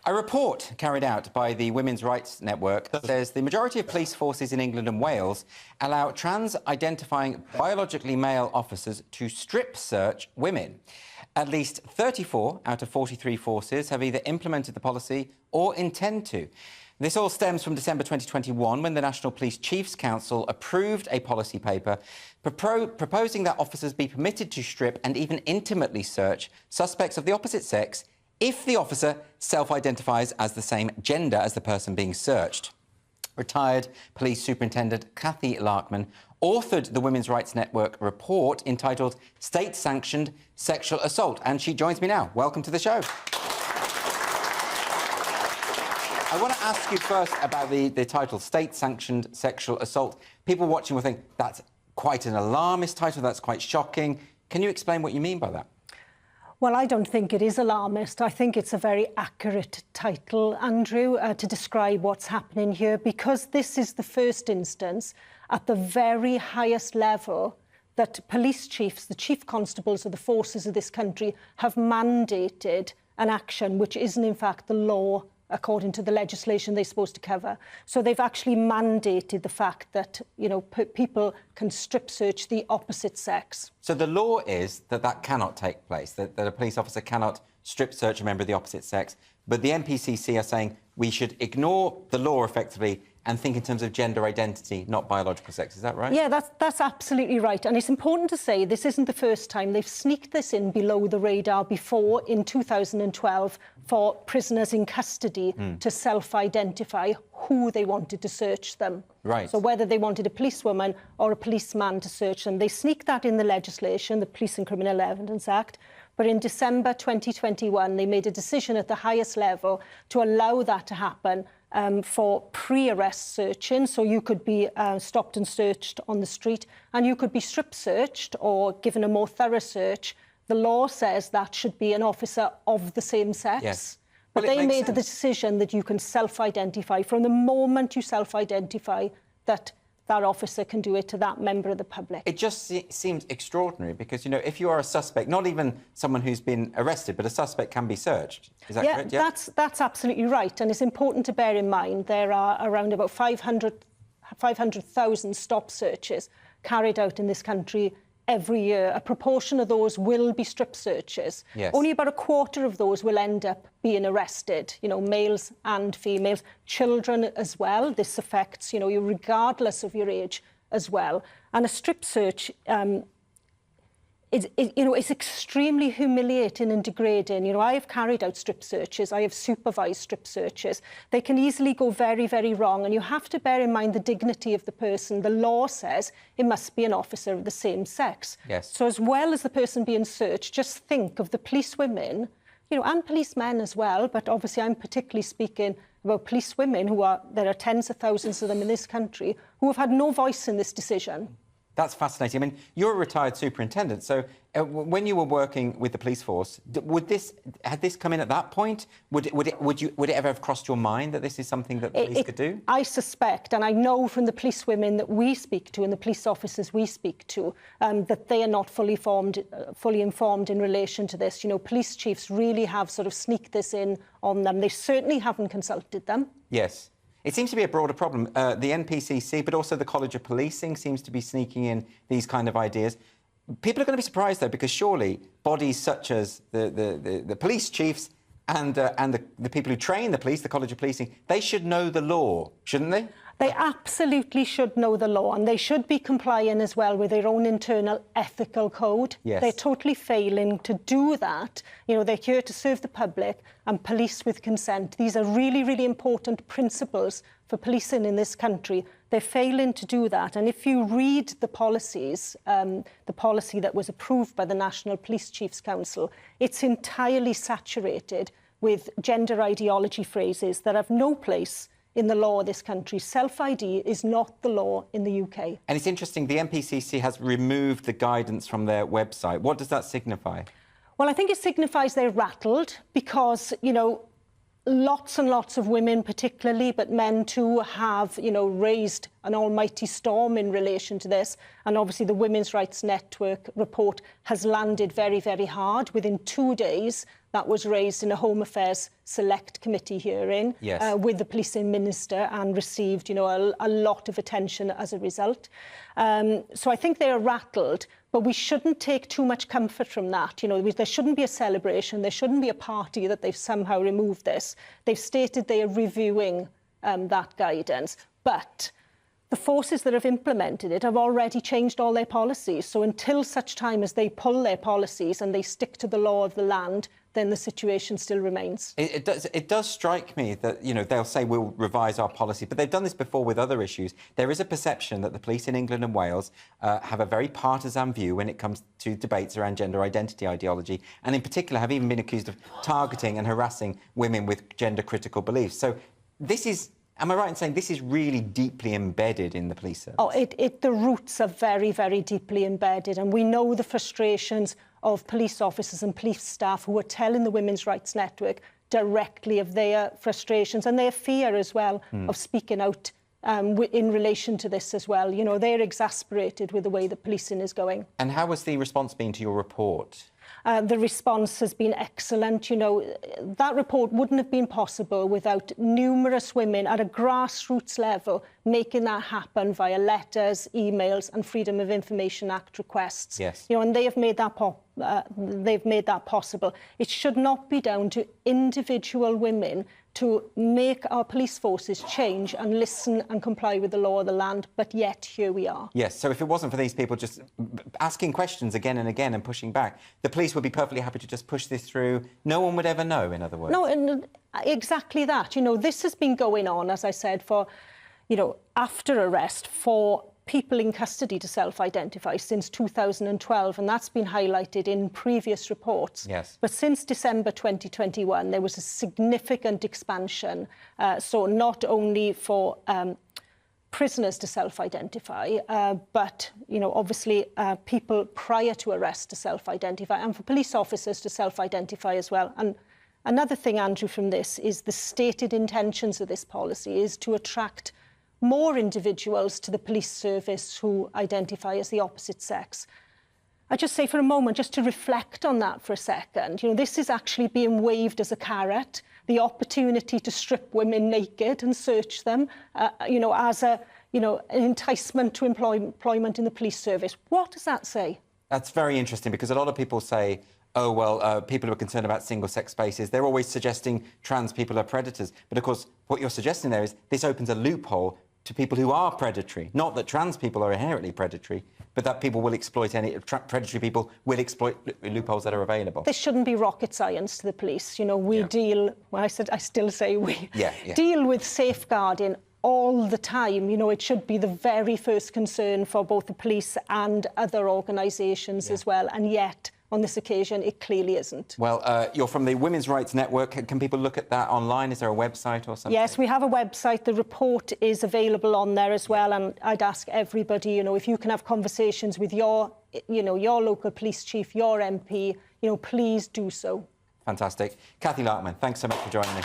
A report carried out by the Women's Rights Network says the majority of police forces in England and Wales allow trans-identifying biologically male officers to strip search women. At least 34 out of 43 forces have either implemented the policy or intend to. This all stems from December 2021, when the National Police Chiefs Council approved a policy paper proposing that officers be permitted to strip and even intimately search suspects of the opposite sex if the officer self-identifies as the same gender as the person being searched. Retired Police Superintendent Cathy Larkman authored the Women's Rights Network report entitled State-Sanctioned Sexual Assault, and she joins me now. Welcome to the show. I want to ask you first about the title, State-Sanctioned Sexual Assault. People watching will think that's quite an alarmist title, that's quite shocking. Can you explain what you mean by that? Well, I don't think it is alarmist. I think it's a very accurate title, Andrew, to describe what's happening here, because this is the first instance at the very highest level that police chiefs, the chief constables of the forces of this country, have mandated an action which isn't, in fact, the law according to the legislation they're supposed to cover. So they've actually mandated the fact that, you know, people can strip search the opposite sex. So the law is that that cannot take place, that a police officer cannot strip search a member of the opposite sex, but the NPCC are saying we should ignore the law effectively and think in terms of gender identity, not biological sex. Is that right? Yeah, that's absolutely right. And it's important to say this isn't the first time. They've sneaked this in below the radar before in 2012 for prisoners in custody to self-identify who they wanted to search them. Right. So whether they wanted a policewoman or a policeman to search them. They sneaked that in the legislation, the Police and Criminal Evidence Act. But in December 2021, they made a decision at the highest level to allow that to happen for pre-arrest searching. So you could be stopped and searched on the street, and you could be strip searched or given a more thorough search. The law says that should be an officer of the same sex. Yes. But well, they made sense. the decision that you can self-identify. From the moment you self-identify, that officer can do it to that member of the public. It just seems extraordinary because, you know, if you are a suspect, not even someone who's been arrested, but a suspect can be searched. Is that correct? Yeah, that's absolutely right. And it's important to bear in mind there are around about 500,000 stop searches carried out in this country every year. A proportion of those will be strip searches. Yes. Only about a quarter of those will end up being arrested, you know, males and females, children as well. This affects, you know, you regardless of your age as well. And a strip search, it's extremely humiliating and degrading. You know, I have carried out strip searches. I have supervised strip searches. They can easily go very, very wrong. And you have to bear in mind the dignity of the person. The law says it must be an officer of the same sex. Yes. So as well as the person being searched, just think of the policewomen, you know, and policemen as well. But obviously I'm particularly speaking about policewomen there are tens of thousands of them in this country who have had no voice in this decision. That's fascinating. I mean, you're a retired superintendent, so when you were working with the police force, had this come in at that point? Would it ever have crossed your mind that this is something that the police could do? I suspect, and I know from the policewomen that we speak to and the police officers we speak to, that they are not fully informed in relation to this. You know, police chiefs really have sort of sneaked this in on them. They certainly haven't consulted them. Yes. It seems to be a broader problem. The NPCC, but also the College of Policing seems to be sneaking in these kind of ideas. People are going to be surprised, though, because surely bodies such as the police chiefs and the people who train the police, the College of Policing, they should know the law, shouldn't they? They absolutely should know the law, and they should be complying as well with their own internal ethical code. Yes. They're totally failing to do that. You know, they're here to serve the public and police with consent. These are really, really important principles for policing in this country. They're failing to do that. And if you read the policies, the policy that was approved by the National Police Chiefs Council, it's entirely saturated with gender ideology phrases that have no place in the law of this country. Self-ID is not the law in the UK. And it's interesting, the NPCC has removed the guidance from their website. What does that signify? Well, I think it signifies they're rattled because, you know, lots and lots of women particularly, but men too, have, raised an almighty storm in relation to this. And obviously the Women's Rights Network report has landed very, very hard. Within 2 days, that was raised in a Home Affairs Select Committee hearing with the policing minister, and received, a lot of attention as a result. So I think they are rattled, but we shouldn't take too much comfort from that. There shouldn't be a celebration. There shouldn't be a party that they've somehow removed this. They've stated they are reviewing that guidance, but the forces that have implemented it have already changed all their policies. So until such time as they pull their policies and they stick to the law of the land, then the situation still remains. It does strike me that, they'll say we'll revise our policy, but they've done this before with other issues. There is a perception that the police in England and Wales have a very partisan view when it comes to debates around gender identity ideology, and in particular have even been accused of targeting and harassing women with gender-critical beliefs. So this is... Am I right in saying this is really deeply embedded in the police service? Oh, the roots are very, very deeply embedded, and we know the frustrations of police officers and police staff who are telling the Women's Rights Network directly of their frustrations and their fear as well of speaking out in relation to this as well. They're exasperated with the way the policing is going. And how has the response been to your report? The response has been excellent. That report wouldn't have been possible without numerous women at a grassroots level making that happen via letters, emails and Freedom of Information Act requests. Yes. And they have made that possible. It should not be down to individual women to make our police forces change and listen and comply with the law of the land, but yet here we are. Yes, so if it wasn't for these people just asking questions again and again and pushing back, the police would be perfectly happy to just push this through. No one would ever know, in other words. No, and exactly that. This has been going on, as I said, for, after arrest, for people in custody to self-identify since 2012, and that's been highlighted in previous reports. Yes. But since December 2021, there was a significant expansion. So not only for prisoners to self-identify, but, obviously people prior to arrest to self-identify, and for police officers to self-identify as well. And another thing, Andrew, from this is the stated intentions of this policy is to attract more individuals to the police service who identify as the opposite sex. I just say for a moment, just to reflect on that for a second, this is actually being waved as a carrot, the opportunity to strip women naked and search them, as an enticement to employment in the police service. What does that say? That's very interesting, because a lot of people say, oh, well, people who are concerned about single-sex spaces, they're always suggesting trans people are predators. But, of course, what you're suggesting there is this opens a loophole to people who are predatory. Not that trans people are inherently predatory, but that people will exploit predatory people will exploit loopholes that are available. This shouldn't be rocket science to the police. We deal, well, I still say we, deal with safeguarding all the time. It should be the very first concern for both the police and other organisations as well, and yet on this occasion, it clearly isn't. Well, you're from the Women's Rights Network. Can people look at that online? Is there a website or something? Yes, we have a website. The report is available on there as well. And I'd ask everybody, if you can have conversations with your local police chief, your MP, please do so. Fantastic. Cathy Larkman, thanks so much for joining me.